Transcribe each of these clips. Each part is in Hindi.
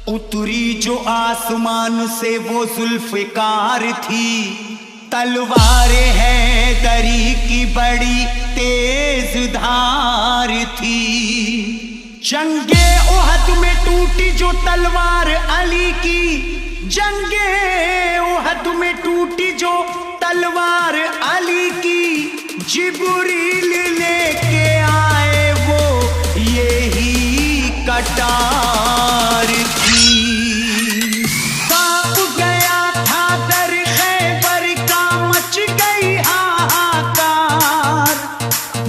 उतरी जो आसमान से वो जुल्फ़िकार थी, तलवारें हैं दरी की बड़ी तेज धार थी। जंगे उहद में टूटी जो तलवार अली की, जंगे उहद में टूटी जो तलवार अली की, जिब्रील लेके आए वो यही कटार थी। कांप गया था दर खैबर का, मच गई हाहाकार,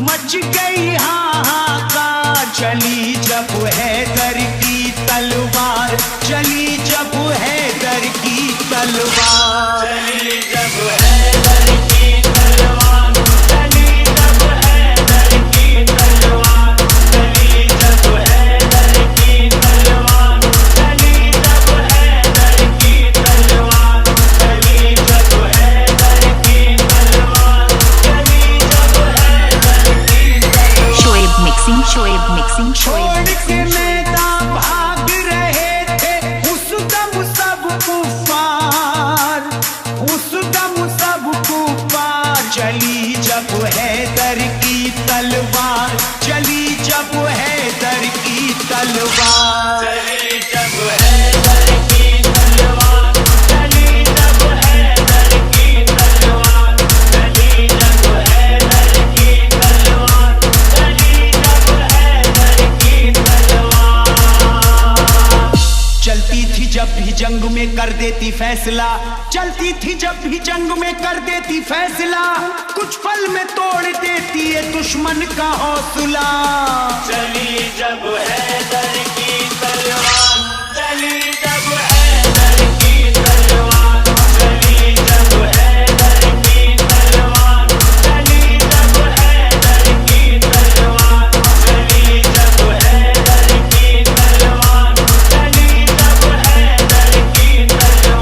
मच गई हाहाकार। चली जब हैदर की तलवार, चली जब हैदर की तलवार, चली जब हैदर की तलवार, चली जब हैदर की तलवार, चली जब हैदर की तलवार, चली जब हैदर की तलवार, चली जब हैदर की तलवार, चली जब हैदर की तलवार। शोएब मिक्सिंग, शोएब मिक्सिंग, छोड़ के मैदान भाग रहे थे उस दम सब कुफार, उस दम सब कुफार। चली जब हैदर की तलवार, चली जब हैदर की तलवार, चली जब हैदर की तलवार, चली जब हैदर की तलवार, चली जब हैदर की तलवार, चली जब हैदर की तलवार। चलती थी जब भी जंग में कर देती फैसला, चलती थी जब भी जंग में कर देती फैसला। कुछ पल में तोड़ देती है दुश्मन का हौसला। चली जब हैदर की तलवार, चली जब हैदर की तलवार, चली जब हैदर की तलवार, चली जब हैदर की तलवार, चली जब हैदर की तलवार, चली जब हैदर की तलवार,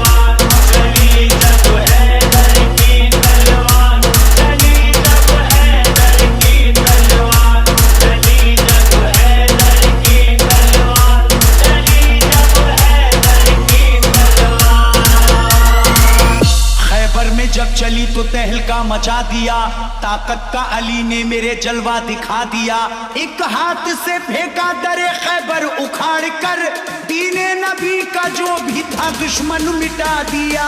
चली जब हैदर की तलवार, चली जब हैदर की तलवार, चली जब हैदर की तलवार, चली जब हैदर की तलवार। खैबर में जब चली तो तहलका मचा दिया, ताकत का अली ने मेरे जलवा दिखा दिया। एक हाथ से फेंका दरे खैबर उखाड़ कर, दीने नबी का जो भी था दुश्मन मिटा दिया।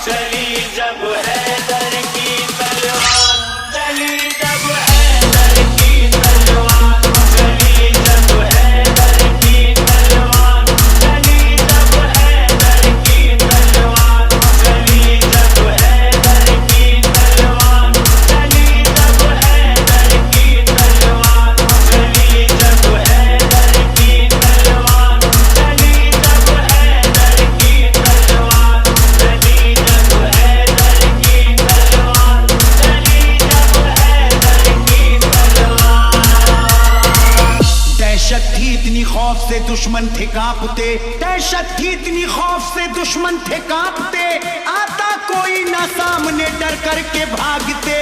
चली जब हैदर की तलवार, चली जब हैदर की तलवार, चली जब हैदर की तलवार, चली जब हैदर की तलवार, चली जब हैदर की तलवार, चली जब हैदर की तलवार, चली जब हैदर की तलवार, चली जब हैदर की तलवार, चली जब हैदर की तलवार, चली जब हैदर की तलवार। दहशत थी इतनी खौफ से दुश्मन थे कांपते, दहशत थी इतनी खौफ से दुश्मन थे कांपते। आता कोई ना सामने डर करके भागते।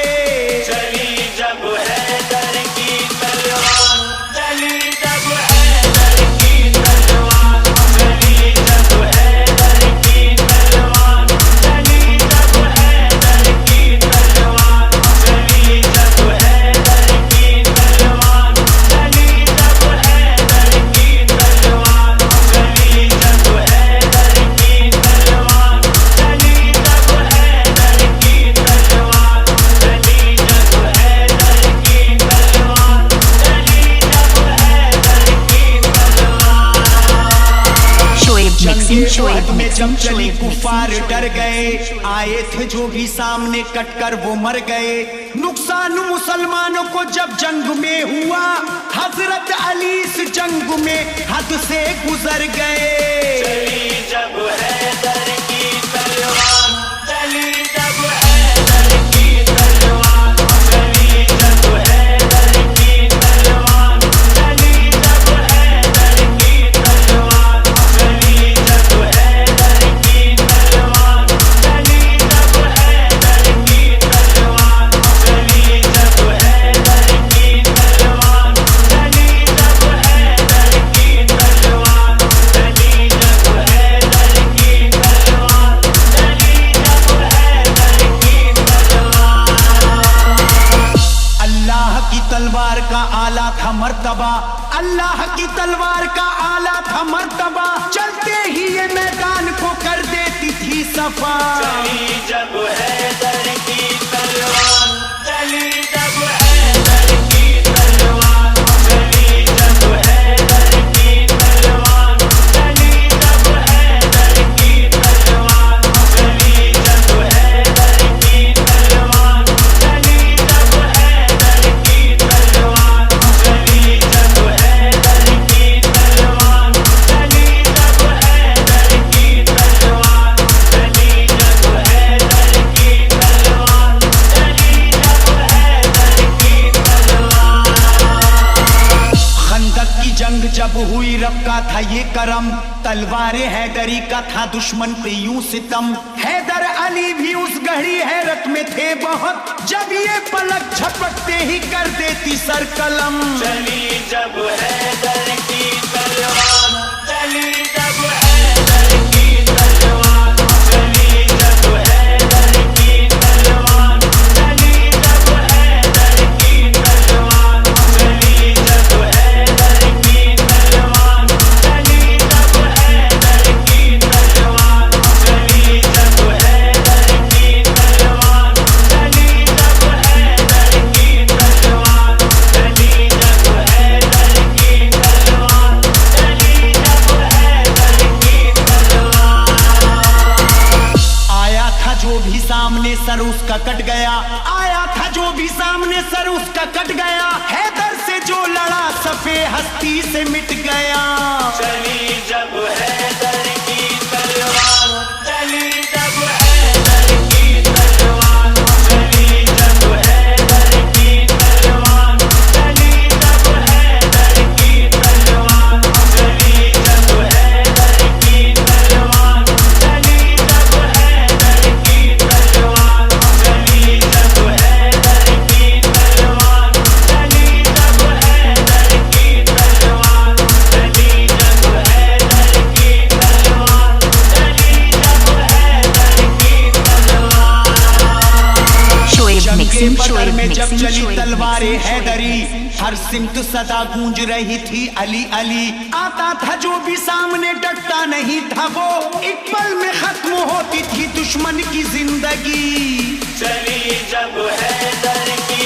चली जब हैदर की तलवार, चली जब हैदर की तलवार, चली जब हैदर की तलवार, चली जब हैदर की तलवार, चली जब हैदर की तलवार, चली जब हैदर की तलवार, चली जब हैदर की तलवार, चली जब हैदर की तलवार, चली जब हैदर की तलवार, चली जब हैदर की तलवार। शोएब मिक्सिंग, शोएब में जब मिक्सिंग, चली शोएब कुफार मिक्सिंग। डर गए, आए थे जो भी सामने कटकर वो मर गए। नुकसान मुसलमानों को जब जंग में हुआ, हजरत अली इस जंग में हद से गुजर गए। चली जब हैदर की तलवार, चली जब हैदर की तलवार, चली जब हैदर की तलवार, चली जब हैदर की तलवार, चली जब हैदर की तलवार, चली जब हैदर की तलवार, चली जब हैदर की तलवार। की तलवार का आला था मर्तबा, अल्लाह की तलवार का आला था मर्तबा, चलते ही ये मैदान को कर देती थी सफा। चली जब हैदर की तलवार, चली जब हैदर की तलवार, चली जब हैदर की तलवार, चली जब हैदर की तलवार, चली जब हैदर की तलवार, चली जब हैदर की तलवार, चली जब हैदर की तलवार, चली जब हैदर की तलवार, चली जब हैदर की तलवार, चली जब हैदर की तलवार। खंदक की जंग जब हुई रब का था ये करम, तलवारे हैदरी का था दुश्मन पे यूं सितम। हैदर अली भी उस गहरी हैरत में थे बहुत, जब ये पलक झपकते ही कर देती सर कलम। चली जब हैदर की तलवार, चली जब हैदर की तलवार, चली जब हैदर की तलवार, चली जब हैदर की तलवार, चली जब हैदर की तलवार, चली जब हैदर की तलवार, चली जब हैदर की तलवार, चली जब हैदर की तलवार, चली जब हैदर की तलवार, चली जब हैदर की तलवार। आया था जो भी सामने सर उसका कट गया, आया था जो भी सामने सर उसका कट गया, हैदर से जो लड़ा सफे हस्ती से मिट गया। चली जब हैदर की तलवार, चली जब हैदर की तलवार, चली जब हैदर की तलवार, चली जब हैदर की तलवार, चली जब हैदर की तलवार, चली जब हैदर की तलवार, चली जब हैदर की तलवार, चली जब हैदर की तलवार, चली जब हैदर की तलवार, चली जब हैदर की तलवार। शोएब जंगे मिक्सिंग, बदर शोएब में जब मिक्सिंग, चली शोएब तलवारे मिक्सिंग, शोएब हैदरी, मिक्सिंग। हर सिमत सदा गूंज रही थी अली अली। आता था जो भी सामने डटता नहीं था वो, एक पल में खत्म होती थी दुश्मन की जिंदगी। चली जब हैदर की